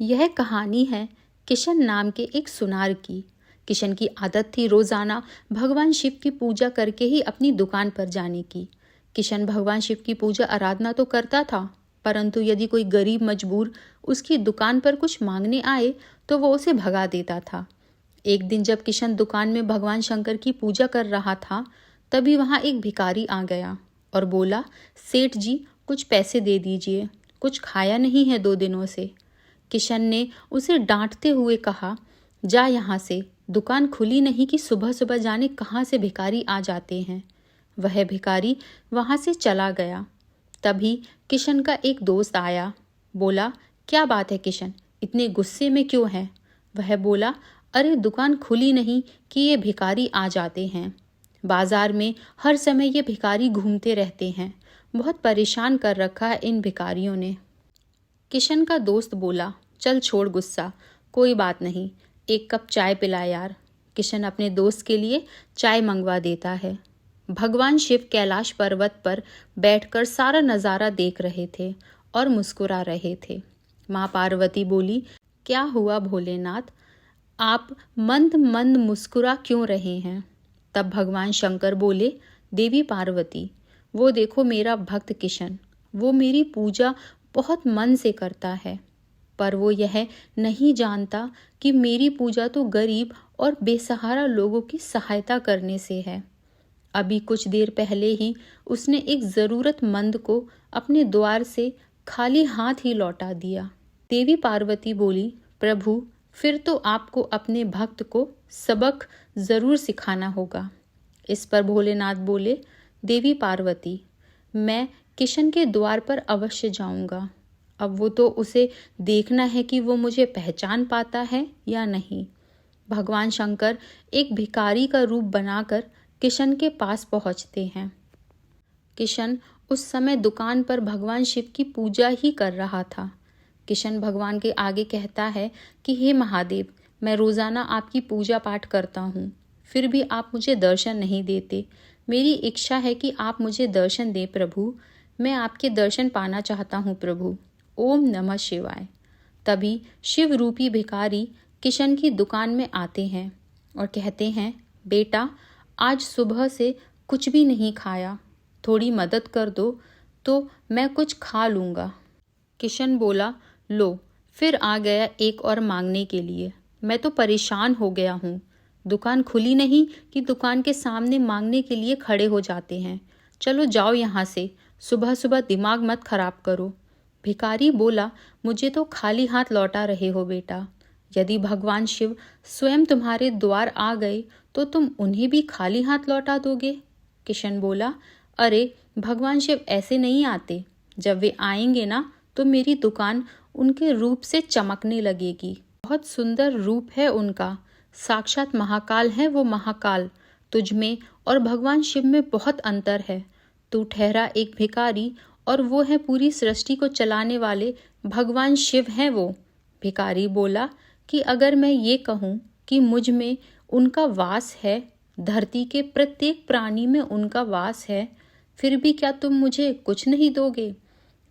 यह कहानी है किशन नाम के एक सुनार की। किशन की आदत थी रोजाना भगवान शिव की पूजा करके ही अपनी दुकान पर जाने की। किशन भगवान शिव की पूजा आराधना तो करता था, परंतु यदि कोई गरीब मजबूर उसकी दुकान पर कुछ मांगने आए तो वो उसे भगा देता था। एक दिन जब किशन दुकान में भगवान शंकर की पूजा कर रहा था, तभी वहां एक भिखारी आ गया और बोला, सेठ जी कुछ पैसे दे दीजिए, कुछ खाया नहीं है 2 दिनों से। किशन ने उसे डांटते हुए कहा, जा यहाँ से, दुकान खुली नहीं कि सुबह सुबह जाने कहाँ से भिखारी आ जाते हैं। वह भिखारी वहां से चला गया। तभी किशन का एक दोस्त आया, बोला, क्या बात है किशन, इतने गुस्से में क्यों है? वह बोला, अरे दुकान खुली नहीं कि ये भिखारी आ जाते हैं। बाजार में हर समय ये भिखारी घूमते रहते हैं, बहुत परेशान कर रखा है इन भिखारियों ने। किशन का दोस्त बोला, चल छोड़ गुस्सा, कोई बात नहीं, एक कप चाय पिला यार। किशन अपने दोस्त के लिए चाय मंगवा देता है। भगवान शिव कैलाश पर्वत पर बैठकर सारा नज़ारा देख रहे थे और मुस्कुरा रहे थे। माँ पार्वती बोली, क्या हुआ भोलेनाथ, आप मंद मंद मुस्कुरा क्यों रहे हैं? तब भगवान शंकर बोले, देवी पार्वती, वो देखो मेरा भक्त किशन, वो मेरी पूजा बहुत मन से करता है, पर वो यह नहीं जानता कि मेरी पूजा तो गरीब और बेसहारा लोगों की सहायता करने से है। अभी कुछ देर पहले ही उसने एक ज़रूरतमंद को अपने द्वार से खाली हाथ ही लौटा दिया। देवी पार्वती बोली, प्रभु, फिर तो आपको अपने भक्त को सबक ज़रूर सिखाना होगा। इस पर भोलेनाथ बोले, देवी पार्वती, मैं किशन के द्वार पर अवश्य जाऊंगा। अब वो तो उसे देखना है कि वो मुझे पहचान पाता है या नहीं। भगवान शंकर एक भिखारी का रूप बनाकर किशन के पास पहुंचते हैं। किशन उस समय दुकान पर भगवान शिव की पूजा ही कर रहा था। किशन भगवान के आगे कहता है कि हे महादेव, मैं रोज़ाना आपकी पूजा पाठ करता हूँ, फिर भी आप मुझे दर्शन नहीं देते। मेरी इच्छा है कि आप मुझे दर्शन दें प्रभु, मैं आपके दर्शन पाना चाहता हूँ प्रभु। ओम नमः शिवाय। तभी शिव रूपी भिखारी किशन की दुकान में आते हैं और कहते हैं, बेटा, आज सुबह से कुछ भी नहीं खाया, थोड़ी मदद कर दो तो मैं कुछ खा लूँगा। किशन बोला, लो, फिर आ गया एक और मांगने के लिए, मैं तो परेशान हो गया हूँ। दुकान खुली नहीं कि दुकान के सामने मांगने के लिए खड़े हो जाते हैं। चलो जाओ यहाँ से, सुबह सुबह दिमाग मत खराब करो। भिखारी बोला, मुझे तो खाली हाथ लौटा रहे हो बेटा, यदि भगवान शिव स्वयं तुम्हारे द्वार आ गए तो तुम उन्हें भी खाली हाथ लौटा दोगे? किशन बोला, अरे भगवान शिव ऐसे नहीं आते, जब वे आएंगे ना तो मेरी दुकान उनके रूप से चमकने लगेगी। बहुत सुंदर रूप है उनका, साक्षात महाकाल है वो महाकाल। तुझ में और भगवान शिव में बहुत अंतर है। तू ठहरा एक भिखारी और वो है पूरी सृष्टि को चलाने वाले भगवान शिव हैं वो। भिखारी बोला कि अगर मैं ये कहूँ कि मुझ में उनका वास है, धरती के प्रत्येक प्राणी में उनका वास है, फिर भी क्या तुम मुझे कुछ नहीं दोगे?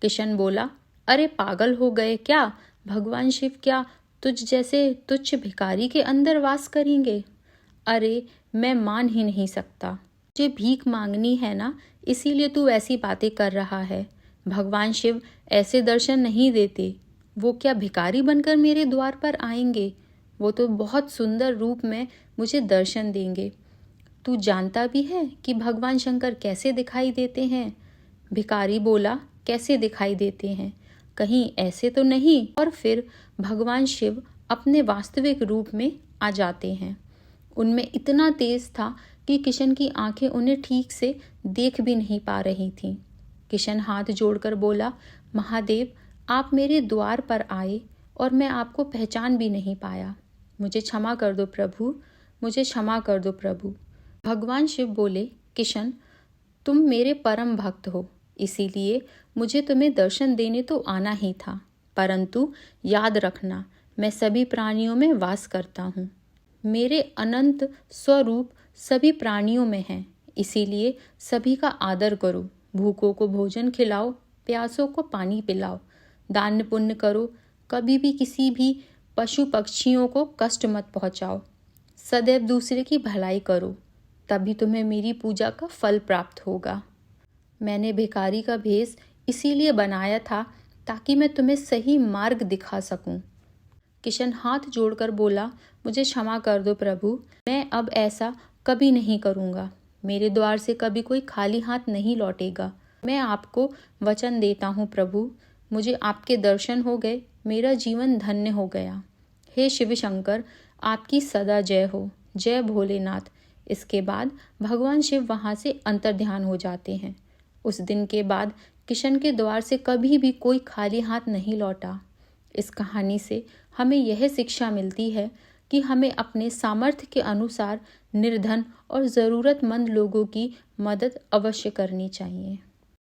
किशन बोला, अरे पागल हो गए क्या? भगवान शिव क्या तुझ जैसे तुच्छ भिखारी के अंदर वास करेंगे? अरे मैं मान ही नहीं सकता। तुझे भीख मांगनी है ना, इसीलिए तू ऐसी बातें कर रहा है। भगवान शिव ऐसे दर्शन नहीं देते। वो क्या भिखारी बनकर मेरे द्वार पर आएंगे? वो तो बहुत सुंदर रूप में मुझे दर्शन देंगे। तू जानता भी है कि भगवान शंकर कैसे दिखाई देते हैं? भिखारी बोला, कैसे दिखाई देते हैं? कहीं ऐसे तो नहीं? और फिर भगवान शिव अपने वास्तविक रूप में आ जाते हैं। उनमें इतना तेज था कि किशन की आंखें उन्हें ठीक से देख भी नहीं पा रही थीं। किशन हाथ जोड़कर बोला, महादेव, आप मेरे द्वार पर आए और मैं आपको पहचान भी नहीं पाया। मुझे क्षमा कर दो प्रभु, मुझे क्षमा कर दो प्रभु। भगवान शिव बोले, किशन, तुम मेरे परम भक्त हो, इसीलिए मुझे तुम्हें दर्शन देने तो आना ही था, परंतु याद रखना, मैं सभी प्राणियों में वास करता हूँ। मेरे अनंत स्वरूप सभी प्राणियों में हैं, इसीलिए सभी का आदर करो। भूखों को भोजन खिलाओ, प्यासों को पानी पिलाओ, दान पुण्य करो, कभी भी किसी भी पशु पक्षियों को कष्ट मत पहुंचाओ। सदैव दूसरे की भलाई करो, तभी तुम्हें मेरी पूजा का फल प्राप्त होगा। मैंने भिखारी का भेष इसीलिए बनाया था ताकि मैं तुम्हें सही मार्ग दिखा सकूं। किशन हाथ जोड़कर बोला, मुझे क्षमा कर दो प्रभु, मैं अब ऐसा कभी नहीं करूँगा। मेरे द्वार से कभी कोई खाली हाथ नहीं लौटेगा। मैं आपको वचन देता हूँ प्रभु, मुझे आपके दर्शन हो गए, मेरा जीवन धन्य हो गया। हे शिव शंकर, आपकी सदा जय हो। जय भोलेनाथ। इसके बाद भगवान शिव वहाँ से अंतर्ध्यान हो जाते हैं। उस दिन के बाद किशन के द्वार से कभी भी कोई खाली हाथ नहीं लौटा। इस कहानी से हमें यह शिक्षा मिलती है कि हमें अपने सामर्थ्य के अनुसार निर्धन और ज़रूरतमंद लोगों की मदद अवश्य करनी चाहिए।